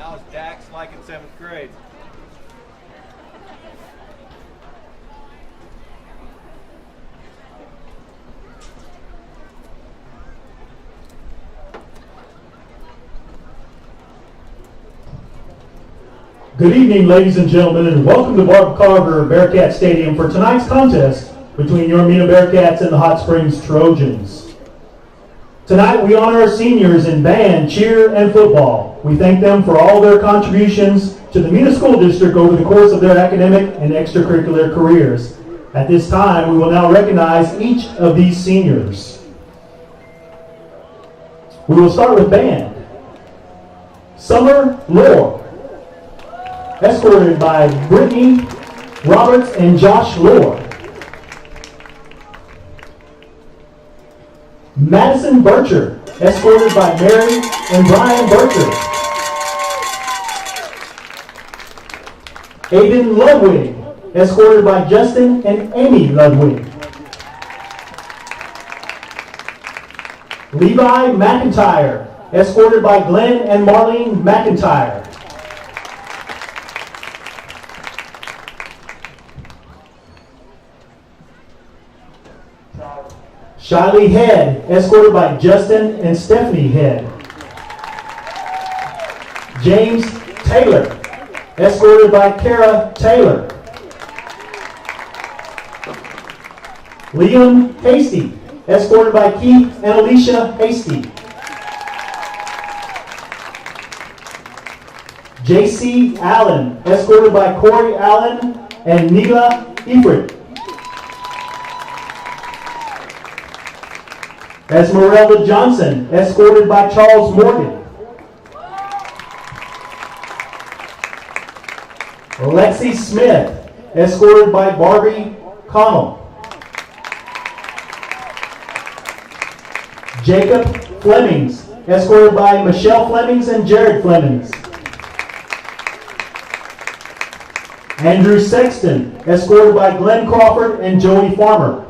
Now it's Dax, like in 7th grade. Good evening, ladies and gentlemen, and welcome to Barb Carver Bearcat Stadium for tonight's contest between your Mena Bearcats and the Hot Springs Trojans. Tonight we honor our seniors in band, cheer, and football. We thank them for all their contributions to the Mena School District over the course of their academic and extracurricular careers. At this time, we will now recognize each of these seniors. We will start with band. Summer Lohr, escorted by Brittany Roberts and Josh Lohr. Madison Bircher, escorted by Mary and Brian Bircher. Aiden Ludwig, escorted by Justin and Amy Ludwig. Levi McIntyre, escorted by Glenn and Marlene McIntyre. Shiley Head, escorted by Justin and Stephanie Head. James Taylor, escorted by Kara Taylor. Liam Hasty, escorted by Keith and Alicia Hasty. J.C. Allen, escorted by Corey Allen and Neela Efrit. Esmeralda Johnson, escorted by Charles Morgan. Lexi Smith, escorted by Barbie Connell. Jacob Flemings, escorted by Michelle Flemings and Jared Flemings. Andrew Sexton, escorted by Glenn Crawford and Joey Farmer.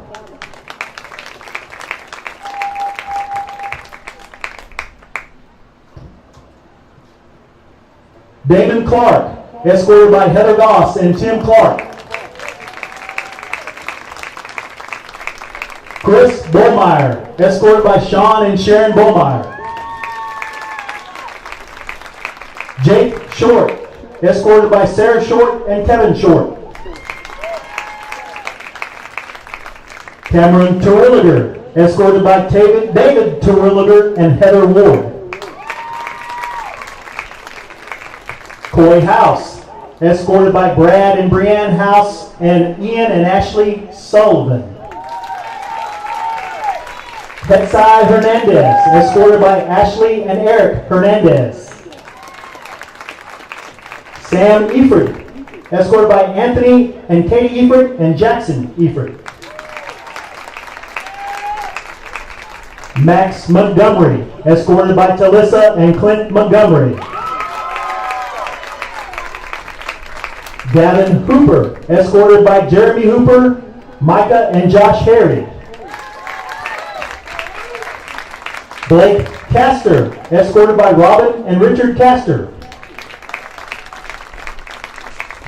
Damon Clark, escorted by Heather Goss and Tim Clark. Chris Bollmeyer, escorted by Sean and Sharon Bollmeyer. Jake Short, escorted by Sarah Short and Kevin Short. Cameron Terwilliger, escorted by David Terwilliger and Heather Ward. Coy House, escorted by Brad and Brianne House and Ian and Ashley Sullivan. Betsai Hernandez, escorted by Ashley and Eric Hernandez. Sam Efert, escorted by Anthony and Katie Efert and Jackson Efert. Max Montgomery, escorted by Talissa and Clint Montgomery. Gavin Hooper, escorted by Jeremy Hooper, Micah and Josh Harry. Blake Castor, escorted by Robin and Richard Castor.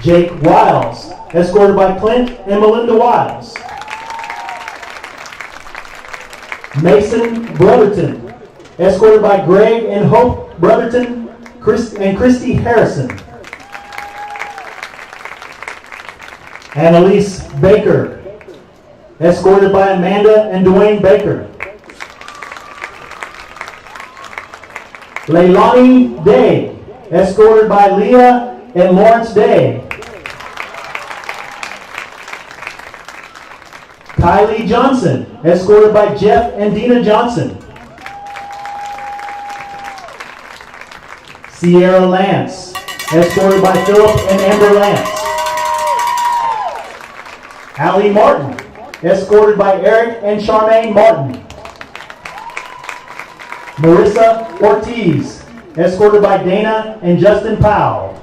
Jake Wiles, escorted by Clint and Melinda Wiles. Mason Brotherton, escorted by Greg and Hope Brotherton and Christy Harrison. Annalise Baker, escorted by Amanda and Dwayne Baker. Leilani Day, escorted by Leah and Lawrence Day. Kylie Johnson, escorted by Jeff and Dina Johnson. Sierra Lance, escorted by Philip and Amber Lance. Allie Martin, escorted by Eric and Charmaine Martin. Marissa Ortiz, escorted by Dana and Justin Powell.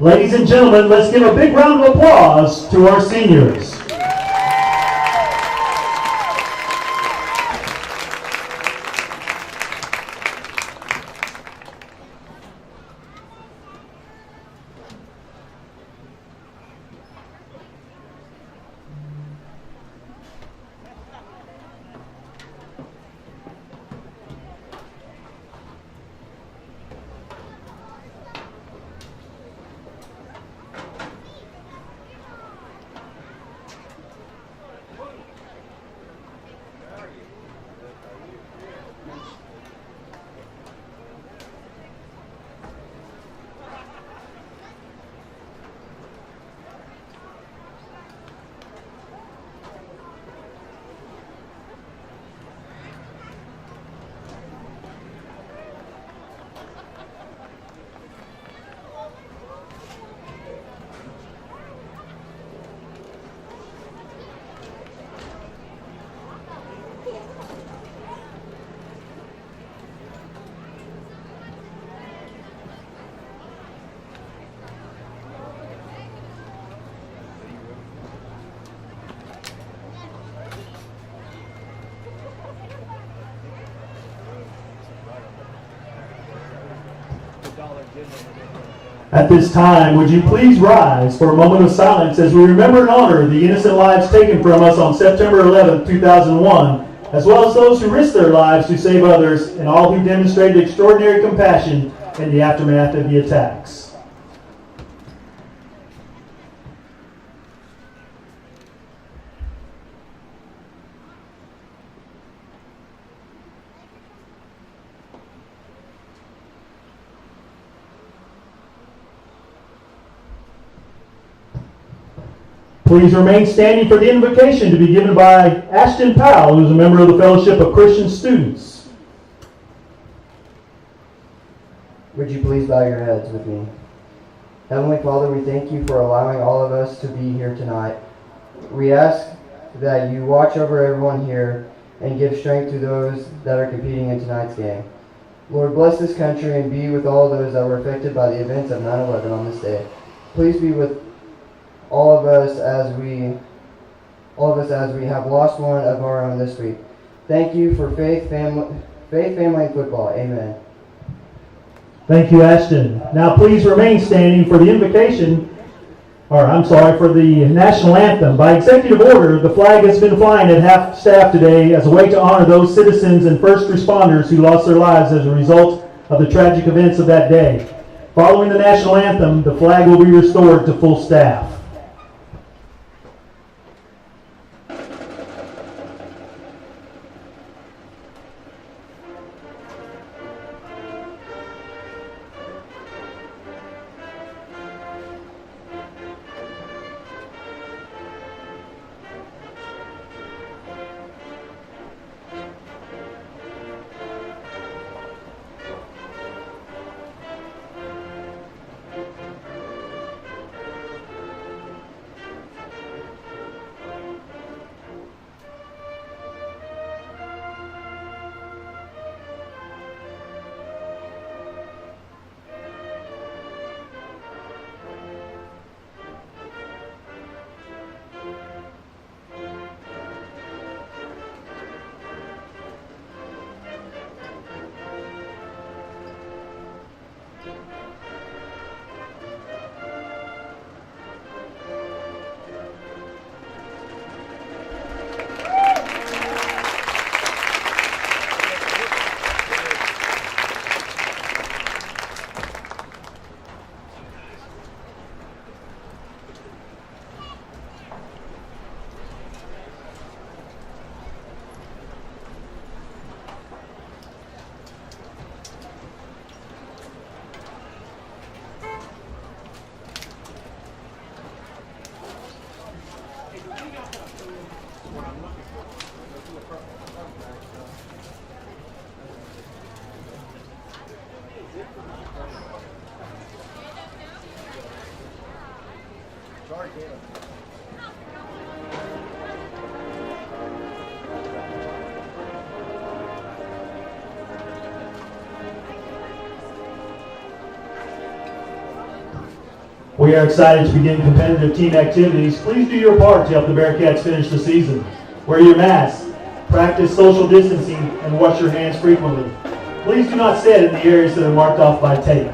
Ladies and gentlemen, let's give a big round of applause to our seniors. At this time, would you please rise for a moment of silence as we remember and honor the innocent lives taken from us on September 11, 2001, as well as those who risked their lives to save others and all who demonstrated extraordinary compassion in the aftermath of the attacks. Please remain standing for the invocation to be given by Ashton Powell, who is a member of the Fellowship of Christian Students. Would you please bow your heads with me? Heavenly Father, we thank you for allowing all of us to be here tonight. We ask that you watch over everyone here and give strength to those that are competing in tonight's game. Lord, bless this country and be with all those that were affected by the events of 9/11 on this day. Please be with all of us as we have lost one of our own this week. Thank you for faith, family, and football. Amen. Thank you, Ashton. Now please remain standing for the invocation, for the national anthem. By executive order, the flag has been flying at half staff today as a way to honor those citizens and first responders who lost their lives as a result of the tragic events of that day. Following the national anthem, the flag will be restored to full staff. We are excited to begin competitive team activities. Please do your part to help the Bearcats finish the season. Wear your mask, practice social distancing, and wash your hands frequently. Please do not sit in the areas that are marked off by tape.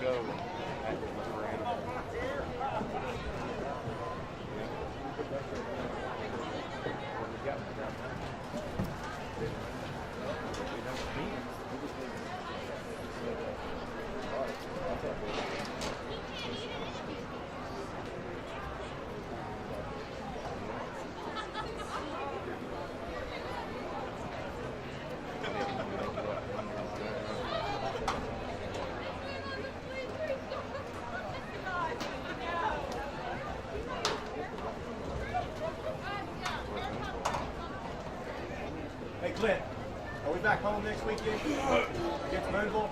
go and have to look around. Hey Clint, are we back home next weekend? Against Boonville?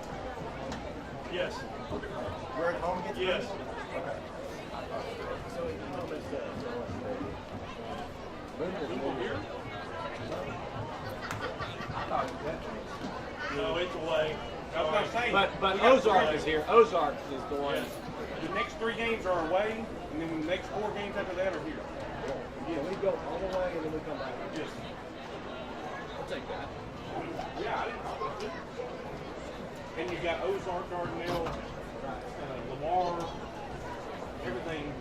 Yes. We're at home against Yes. Boonville? Okay. Boonville here? I thought it was that. No, it's away. I was going to say. But we got Ozark three is games. here. Ozark is the one. Yes. The next 3 games are away, and then the next 4 games after that are here. Yeah, we go all the way and then we come back. Yes. I'll take that. Yeah, I didn't know. And you've got Ozark, Dardanelle, Lamar, everything.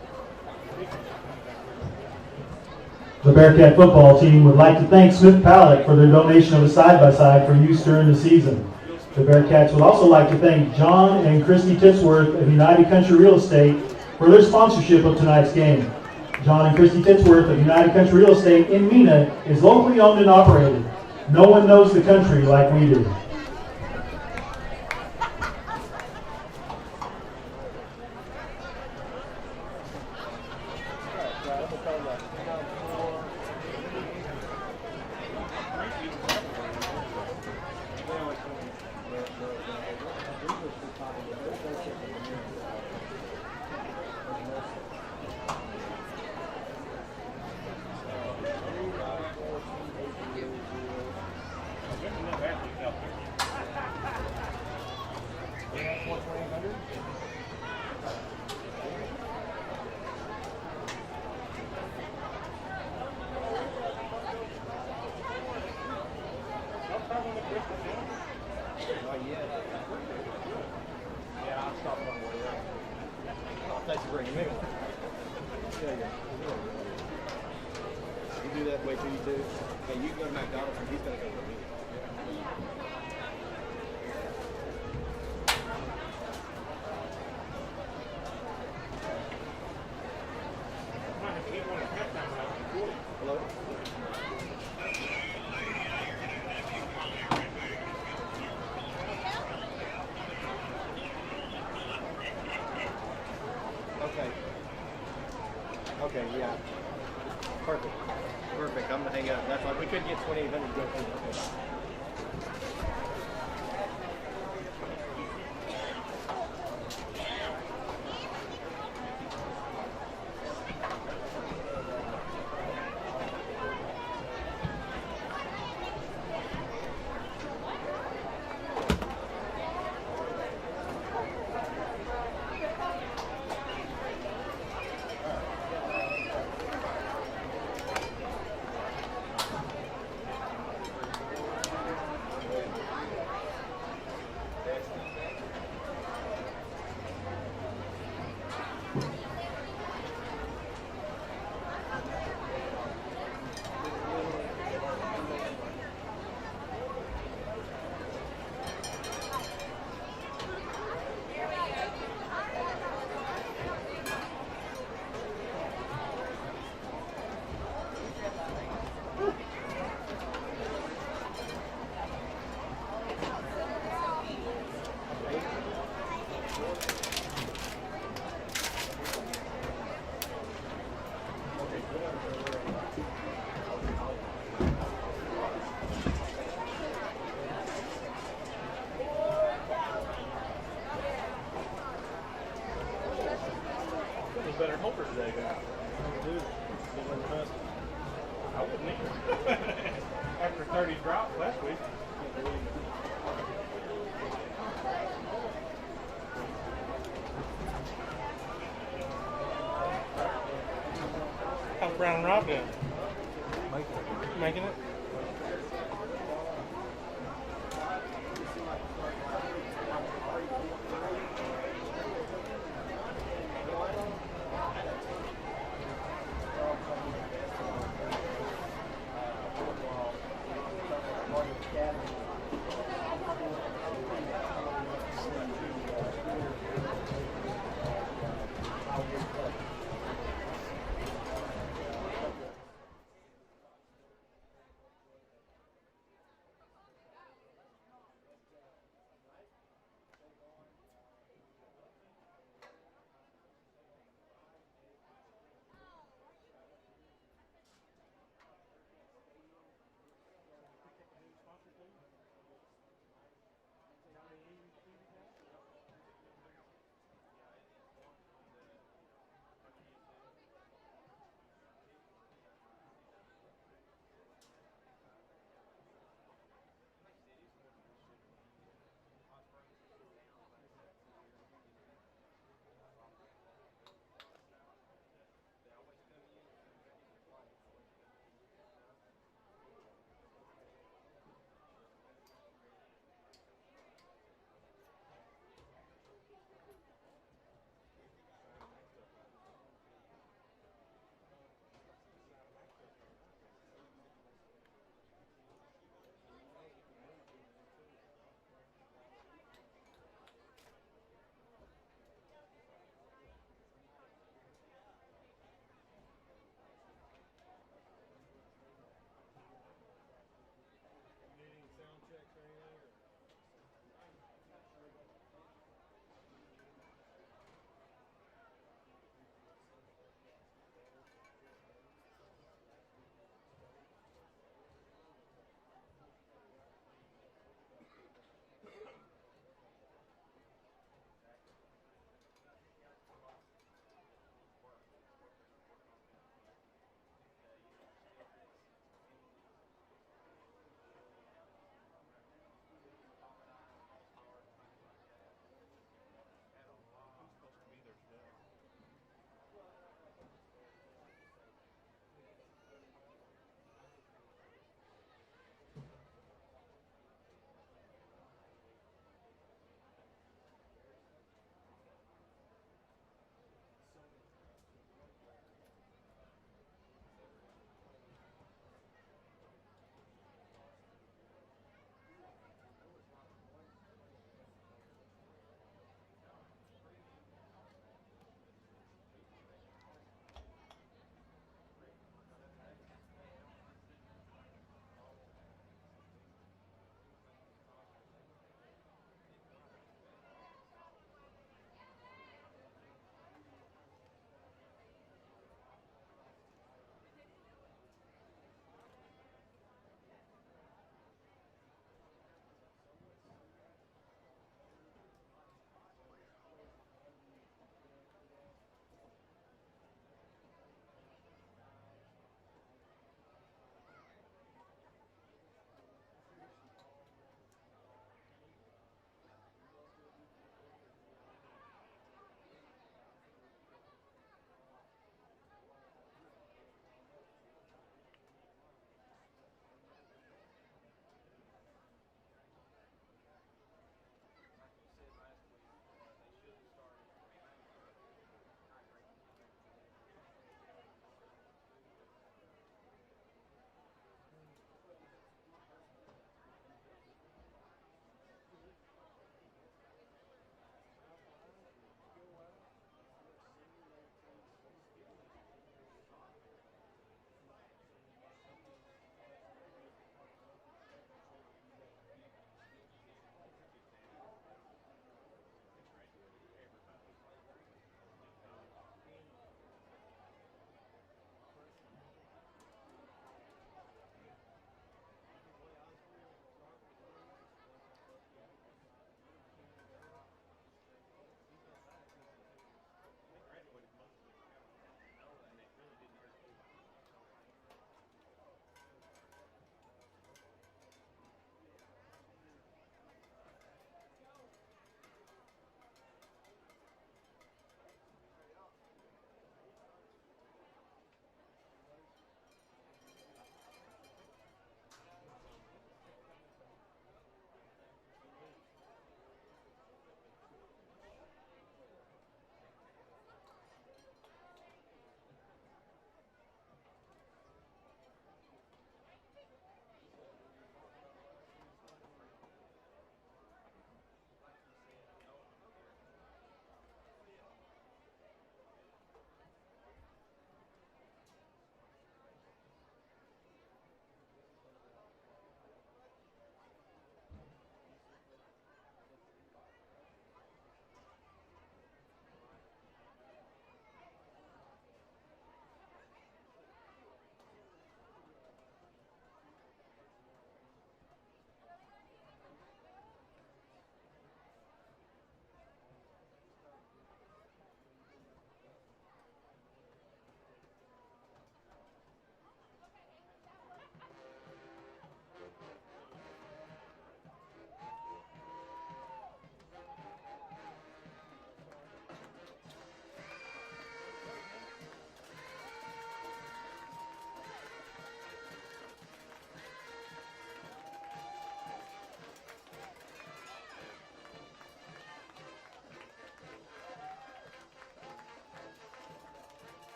The Bearcat football team would like to thank Smith Pallet for their donation of a side-by-side for use during the season. The Bearcats would also like to thank John and Christy Titsworth of United Country Real Estate for their sponsorship of tonight's game. John and Christy Titsworth of United Country Real Estate in Mena is locally owned and operated. No one knows the country like we do. Yeah, I'll stop it on the way there. Thanks for bringing me one. There you go. You do that way till you do. Hey, you can go to McDonald's and he's going to go to the meeting. Hello? Okay. Okay, yeah. Perfect. Perfect. I'm gonna hang up. That's why we couldn't get 2,800 to go through. Okay. Better helper today, guys. I wouldn't either. After 30 drops last week. How's Brown and Rob doing? Making it?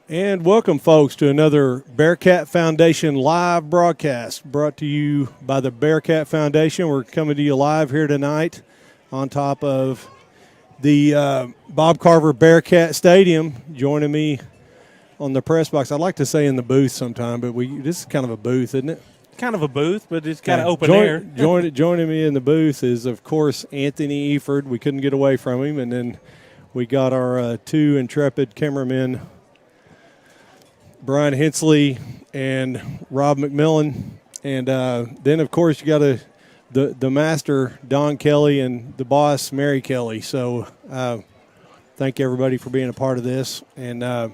And welcome, folks, to another Bearcat Foundation live broadcast brought to you by the Bearcat Foundation. We're coming to you live here tonight on top of the Bob Carver Bearcat Stadium. Joining me on the press box, I'd like to say in the booth sometime, but this is kind of a booth, isn't it? Kind of a booth, but it's kind of open air. Joining me in the booth is, of course, Anthony Eford. We couldn't get away from him. And then we got our two intrepid cameramen, Brian Hensley and Rob McMillan. And then, of course, you got the master, Don Kelly, and the boss, Mary Kelly. So thank everybody for being a part of this. And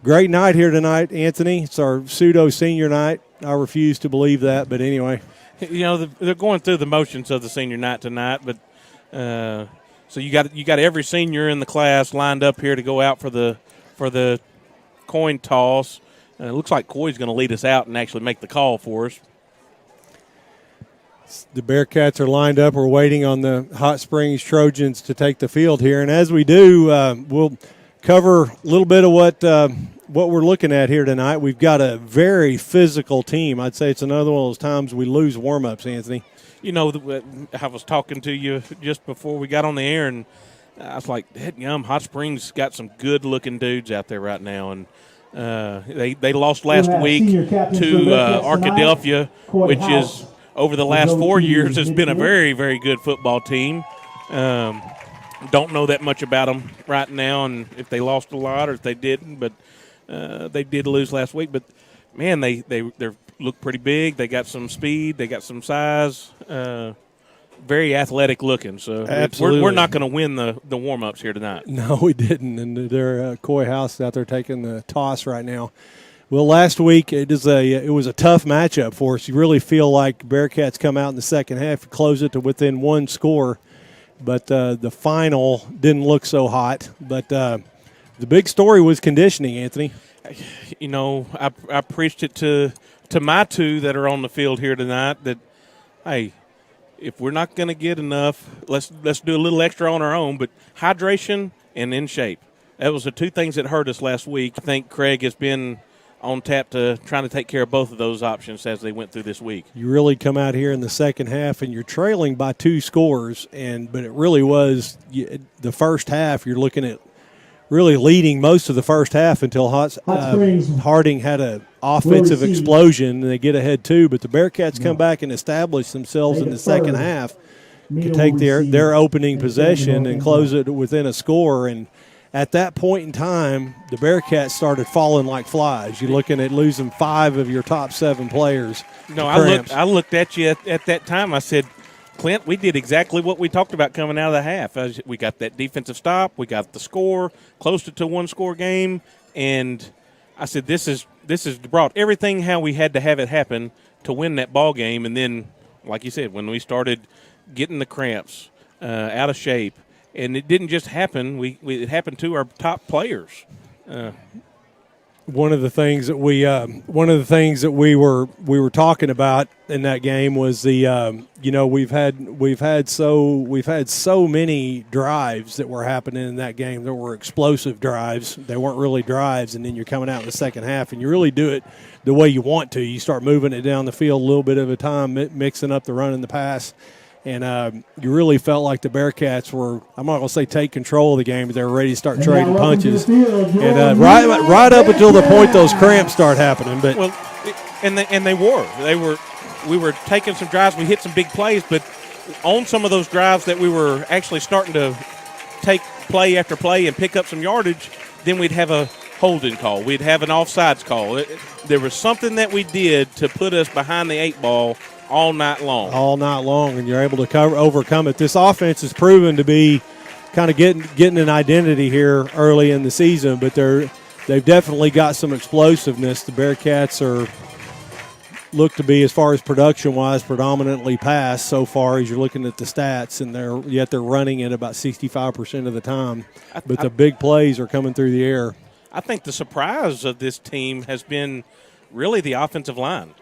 great night here tonight, Anthony. It's our pseudo-senior night. I refuse to believe that, but anyway. You know, they're going through the motions of the senior night tonight, but so you got every senior in the class lined up here to go out for the coin toss. It looks like Coy's going to lead us out and actually make the call for us. The Bearcats are lined up. We're waiting on the Hot Springs Trojans to take the field here, and as we do, we'll cover a little bit of what we're looking at here tonight. We've got a very physical team. I'd say it's another one of those times we lose warm-ups, Anthony. You know, I was talking to you just before we got on the air, and I was like, Hot Springs got some good-looking dudes out there right now, and they lost last week to Arkadelphia, which is over the last 4 years has been a very, very good football team. Don't know that much about them right now, and if they lost a lot or if they didn't, but they did lose last week. But man, they look pretty big. They got some speed. They got some size. Very athletic looking. So we're not going to win the warm ups here tonight. No, we didn't. And they're Coy House out there taking the toss right now. Well, last week it was a tough matchup for us. You really feel like Bearcats come out in the second half, close it to within one score. But the final didn't look so hot. But the big story was conditioning, Anthony. You know, I preached it to my two that are on the field here tonight that, hey, if we're not going to get enough, let's do a little extra on our own. But hydration and in shape. That was the two things that hurt us last week. I think Craig has been on tap to trying to take care of both of those options as they went through this week. You really come out here in the second half and you're trailing by 2 scores, but it really was the first half. You're looking at really leading most of the first half until Harding had an offensive explosion and they get ahead too. But the Bearcats come back and establish themselves in the second half to take their opening possession and close it within a score. And at that point in time, the Bearcats started falling like flies. You're looking at losing 5 of your top 7 players. No, I looked at you at that time. I said, Clint, we did exactly what we talked about coming out of the half. We got that defensive stop. We got the score, closed it to a 1-score game. And I said, this is brought everything how we had to have it happen to win that ball game. And then, like you said, when we started getting the cramps, out of shape, and it didn't just happen. It happened to our top players. One of the things that we were talking about in that game was we've had so many drives that were happening in that game. There were explosive drives. They weren't really drives, and then you're coming out in the second half and you really do it the way you want to. You start moving it down the field a little bit at a time, mixing up the run and the pass. And you really felt like the Bearcats were, I'm not going to say take control of the game, but they were ready to start trading punches. And right up until the point those cramps start happening. But we were taking some drives. We hit some big plays, but on some of those drives that we were actually starting to take play after play and pick up some yardage, then we'd have a holding call. We'd have an offsides call. There was something that we did to put us behind the 8 ball all night long, and you're able to overcome it. This offense has proven to be kind of getting an identity here early in the season, but they've definitely got some explosiveness. The Bearcats look to be, as far as production-wise, predominantly pass so far as you're looking at the stats, and they're running it about 65% of the time. But the big plays are coming through the air. I think the surprise of this team has been really the offensive line.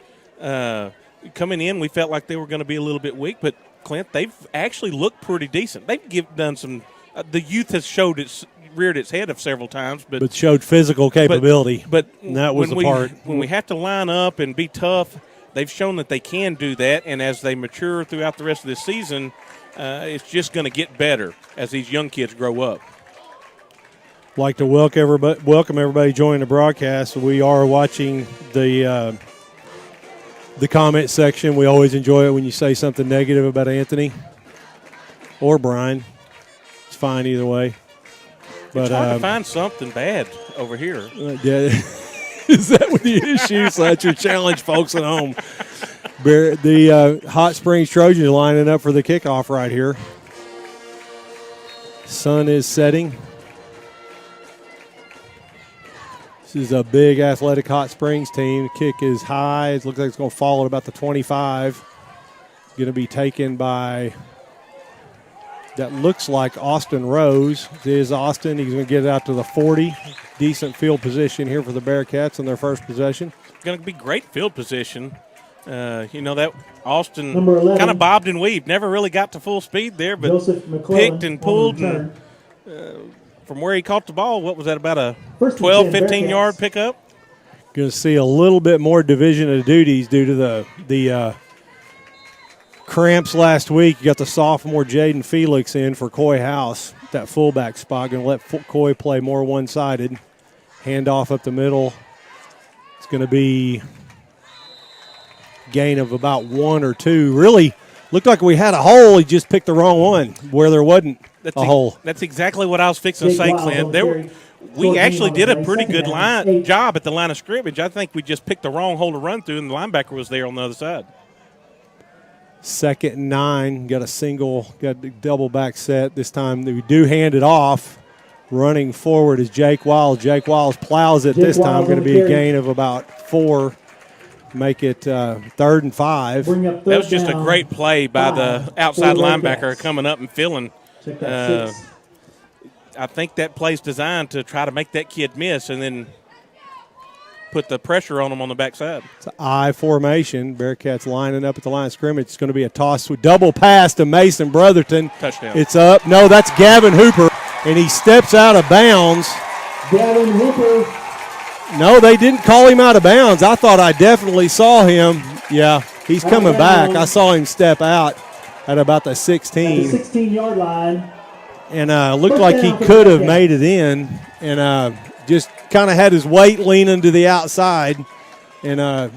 Coming in, we felt like they were going to be a little bit weak, but Clint, they've actually looked pretty decent. They've done some. The youth has showed its reared its head several times, but showed physical capability. But and that was the part. When we have to line up and be tough, they've shown that they can do that, and as they mature throughout the rest of this season, it's just going to get better as these young kids grow up. Like to welcome everybody joining the broadcast. We are watching the comment section. We always enjoy it when you say something negative about Anthony or Brian. It's fine either way. But it's hard to find something bad over here. Yeah. Is that what the issue? So that's your challenge, folks at home. The Hot Springs Trojans lining up for the kickoff right here. Sun is setting. This is a big athletic Hot Springs team. The kick is high. It looks like it's going to fall at about the 25. Going to be taken by, that looks like Austin Rose. It is Austin. He's going to get it out to the 40. Decent field position here for the Bearcats on their first possession. Going to be great field position. That Austin kind of bobbed and weaved. Never really got to full speed there, but picked and pulled. And, from where he caught the ball, what was that, about a 12, 15-yard pickup? Going to see a little bit more division of duties due to the cramps last week. You got the sophomore Jaden Felix in for Coy House, that fullback spot. Going to let Coy play more one-sided. Handoff up the middle. It's going to be gain of about 1 or 2. Really looked like we had a hole. He just picked the wrong one where there wasn't a hole. That's exactly what I was fixing to say, Clint. We actually did a pretty good job at the line of scrimmage. I think we just picked the wrong hole to run through, and the linebacker was there on the other side. 2nd and 9. Got a double back set. This time we do hand it off. Running forward is Jake Wiles. Jake Wiles plows it this time. Going to be a gain of about 4. Make it 3rd and 5. That was just a great play by the outside linebacker coming up and filling. I think that play's designed to try to make that kid miss and then put the pressure on him on the backside. It's an I formation. Bearcats lining up at the line of scrimmage. It's going to be a toss with double pass to Mason Brotherton. Touchdown. It's up. No, that's Gavin Hooper, and he steps out of bounds. Gavin Hooper. No, they didn't call him out of bounds. I thought I definitely saw him. Yeah, he's coming back. I saw him step out at about the 16. At the 16-yard line. And looked like he could have made it in, and just kind of had his weight leaning to the outside. And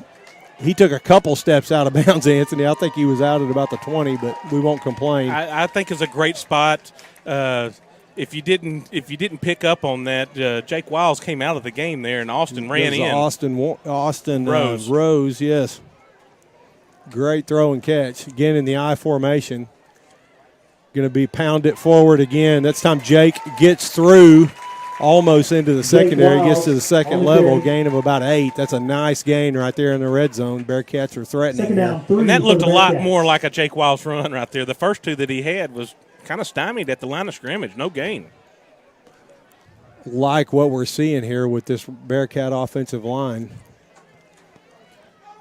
he took a couple steps out of bounds, Anthony. I think he was out at about the 20, but we won't complain. I think it's a great spot. If you didn't pick up on that, Jake Wiles came out of the game there, and Austin ran in. Austin Rose, yes. Great throw and catch. Again in the I formation. Going to be pounded forward again. That's time Jake gets through almost into the secondary, gets to the second level, gain of about 8. That's a nice gain right there in the red zone. Bearcats are threatening there. And that looked a lot more like a Jake Wiles run right there. The first 2 that he had was kind of stymied at the line of scrimmage. No gain. Like what we're seeing here with this Bearcat offensive line.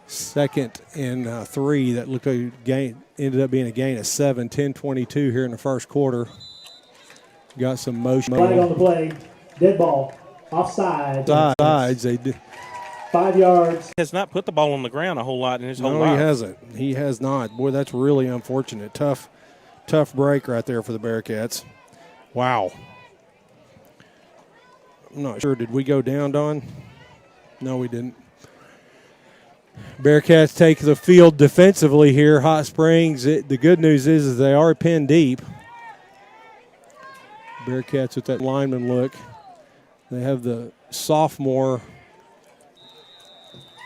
2nd and 3. That looked like a gain, ended up being a gain of 7, 10-22 here in the first quarter. Got some motion. Flag on the play. Dead ball. Offside. Sides. They did. 5 yards. Has not put the ball on the ground a whole lot in his whole life. No, he hasn't. He has not. Boy, that's really unfortunate. Tough break right there for the Bearcats. Wow. I'm not sure. Did we go down, Don? No, we didn't. Bearcats take the field defensively here. Hot Springs, the good news is they are pinned deep. Bearcats with that lineman look. They have the sophomore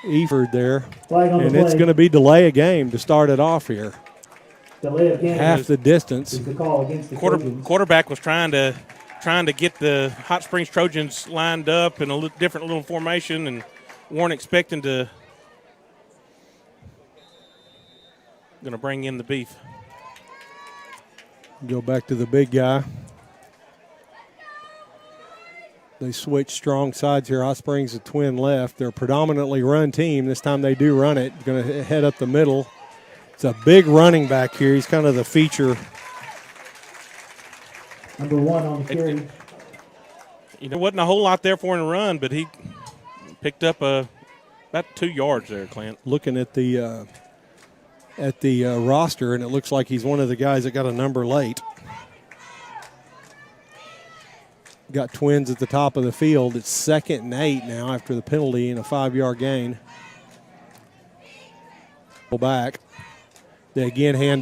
Eford there. And it's going to be delay a game to start it off here. Delay of game. Half the distance. Is the call against the quarterback was trying to get the Hot Springs Trojans lined up in a different little formation and weren't expecting to. Going to bring in the beef. Go back to the big guy. They switch strong sides here. Hot Springs a twin left. They're a predominantly run team. This time they do run it. Going to head up the middle. It's a big running back here. He's kind of the feature. Number 1 on the carry. There wasn't a whole lot there for him to run, but he picked up about 2 yards there, Clint. Looking at the roster, and it looks like he's one of the guys that got a number late. Got Twins at the top of the field. It's 2nd and 8 now after the penalty and a 5-yard gain. Back. They again hand